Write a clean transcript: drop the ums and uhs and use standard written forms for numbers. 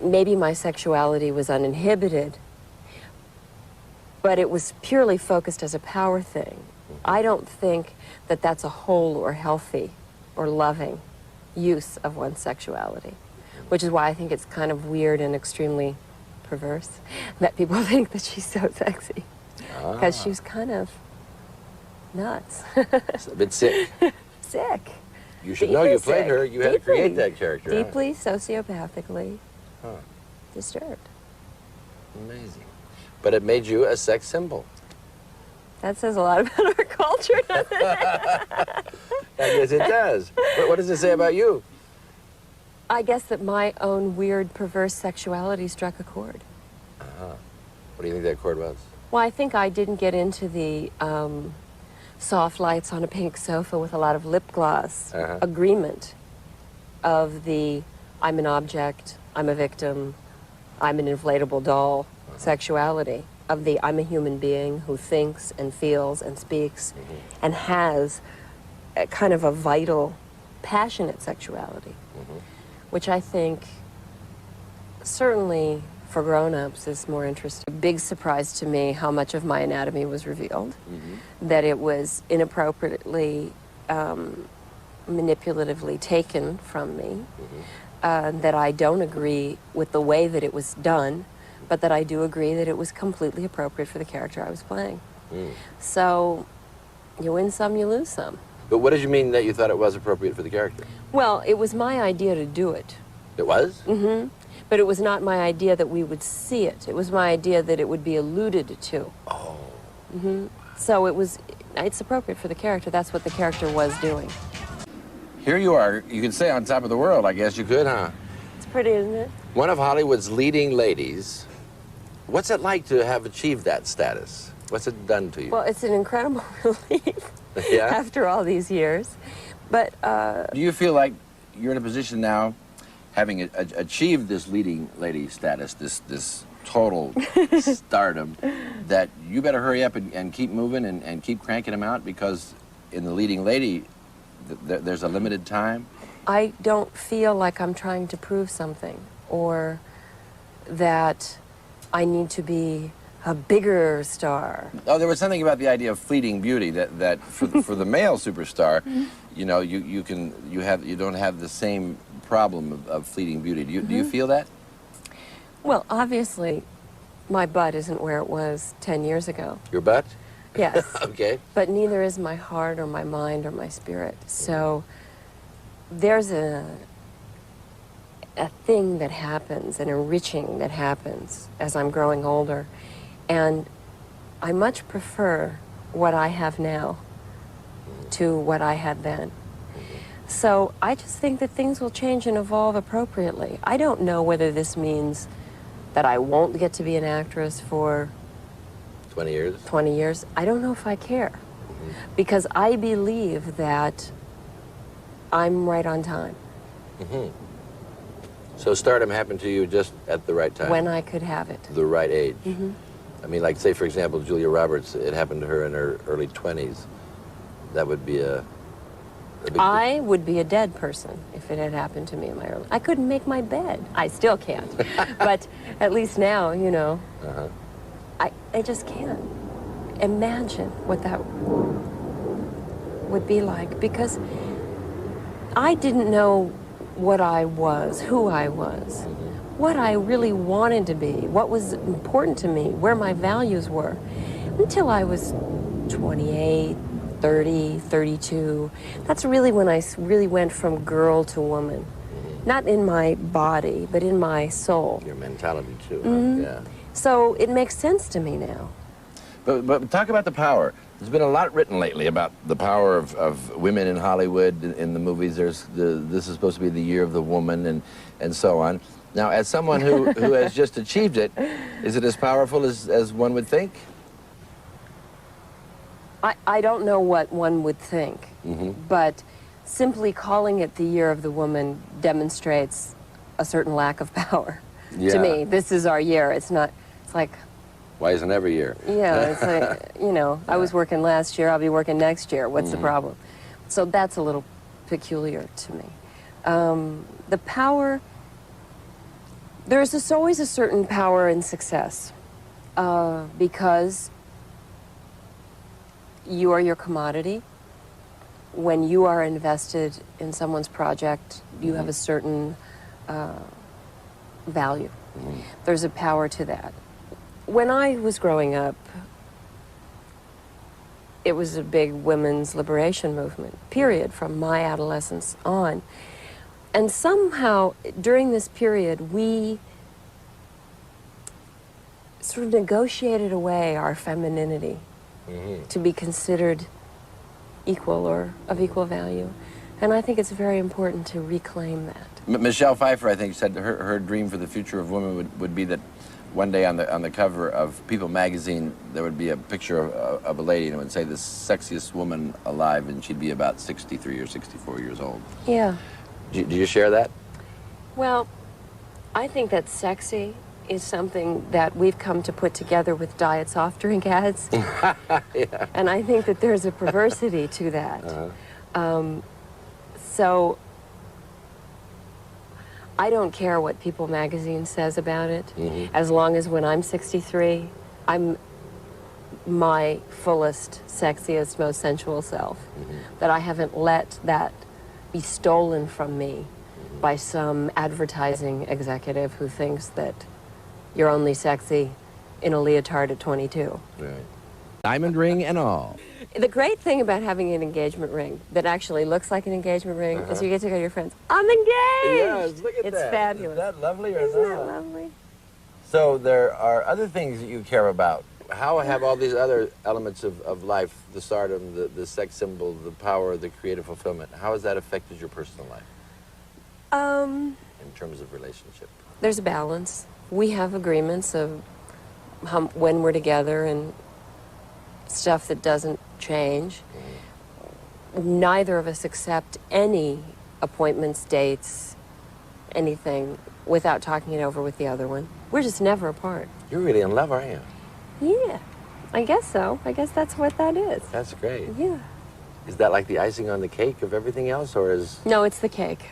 maybe my sexuality was uninhibited, but it was purely focused as a power thing. I don't think that that's a whole or healthy or loving use of one's sexuality, which is why I think it's kind of weird and extremely perverse that people think that she's so sexy, because she was kind of nuts. It's a bit sick. Sick. You should know you played her. You had to create that character. Deeply, sociopathically disturbed. Amazing. But it made you a sex symbol. That says a lot about our culture, doesn't it? I guess it does. What does it say about you? I guess that my own weird, perverse sexuality struck a chord. What do you think that chord was? Well, I think I didn't get into the soft lights on a pink sofa with a lot of lip gloss agreement of the I'm an object, I'm a victim, I'm an inflatable doll sexuality, of the I'm a human being who thinks and feels and speaks and has a kind of a vital, passionate sexuality, which I think certainly for grown-ups is more interesting. Big surprise to me how much of my anatomy was revealed, that it was inappropriately, manipulatively taken from me, that I don't agree with the way that it was done, but that I do agree that it was completely appropriate for the character I was playing. So you win some, you lose some. But what did you mean that you thought it was appropriate for the character? Well, it was my idea to do it. It was? But it was not my idea that we would see it. It was my idea that it would be alluded to. So it's appropriate for the character. That's what the character was doing. Here you are. You could say on top of the world, I guess you could, huh? It's pretty, isn't it? One of Hollywood's leading ladies. What's it like to have achieved that status? What's it done to you? Well, it's an incredible relief after all these years. But do you feel like you're in a position now, having achieved this leading lady status, this total stardom, that you better hurry up and keep moving and keep cranking them out, because in the leading lady, there's a limited time? I don't feel like I'm trying to prove something, or that I need to be a bigger star. Oh, there was something about the idea of fleeting beauty that for the male superstar, you know, you don't have the same problem of fleeting beauty. Do you feel that? Well, obviously, my butt isn't where it was 10 years ago. Your butt? Yes. Okay. But neither is my heart or my mind or my spirit. So there's a thing that happens, an enriching that happens as I'm growing older. And I much prefer what I have now to what I had then. So I just think that things will change and evolve appropriately. I don't know whether this means that I won't get to be an actress for 20 years? 20 years. I don't know if I care. Because I believe that I'm right on time. So stardom happened to you just at the right time? When I could have it. The right age. I mean, like, say, for example, Julia Roberts, it happened to her in her early 20s. That would be a big I would be a dead person if it had happened to me in my early... I couldn't make my bed. I still can't. But at least now, you know, I just can't imagine what that would be like, because I didn't know what I was, who I was, what I really wanted to be, what was important to me, where my values were, until I was 28, 30, 32. That's really when I really went from girl to woman. Not in my body, but in my soul. Your mentality, too. Yeah. So it makes sense to me now. But talk about the power. There's been a lot written lately about the power of women in Hollywood, in the movies. This is supposed to be the year of the woman, and so on. Now, as someone who has just achieved it, is it as powerful as one would think? I don't know what one would think, but simply calling it the year of the woman demonstrates a certain lack of power to me. This is our year. It's not, it's like... Why isn't every year? Yeah, it's like, you know, I was working last year, I'll be working next year. What's the problem? So that's a little peculiar to me. The power There's always a certain power in success because you are your commodity. When you are invested in someone's project, you have a certain value. There's a power to that. When I was growing up, it was a big women's liberation movement, period, from my adolescence on. And somehow, during this period, we sort of negotiated away our femininity to be considered equal or of equal value. And I think it's very important to reclaim that. Michelle Pfeiffer, I think, said her dream for the future of women would be that one day on the cover of People magazine, there would be a picture of a lady and it would say the sexiest woman alive, and she'd be about 63 or 64 years old. Yeah. Do you share that? Well, I think that sexy is something that we've come to put together with diet soft drink ads. Yeah. And I think that there's a perversity to that. So I don't care what People magazine says about it, as long as when I'm 63, I'm my fullest, sexiest, most sensual self. That I haven't let that be stolen from me by some advertising executive who thinks that you're only sexy in a leotard at 22. Right. Diamond ring and all. The great thing about having an engagement ring that actually looks like an engagement ring is you get to go to your friends, I'm engaged! Yes, look at it's that. Fabulous. Is that lovely or Isn't not? that lovely? So there are other things that you care about. How have all these other elements of life, the stardom, the sex symbol, the power, the creative fulfillment, how has that affected your personal life in terms of relationship? There's a balance. We have agreements of when we're together and stuff that doesn't change. Neither of us accept any appointments, dates, anything without talking it over with the other one. We're just never apart. You're really in love, aren't you? Yeah, I guess so. I guess that's what that is. That's great. Yeah. Is that like the icing on the cake of everything else, or is... No, it's the cake.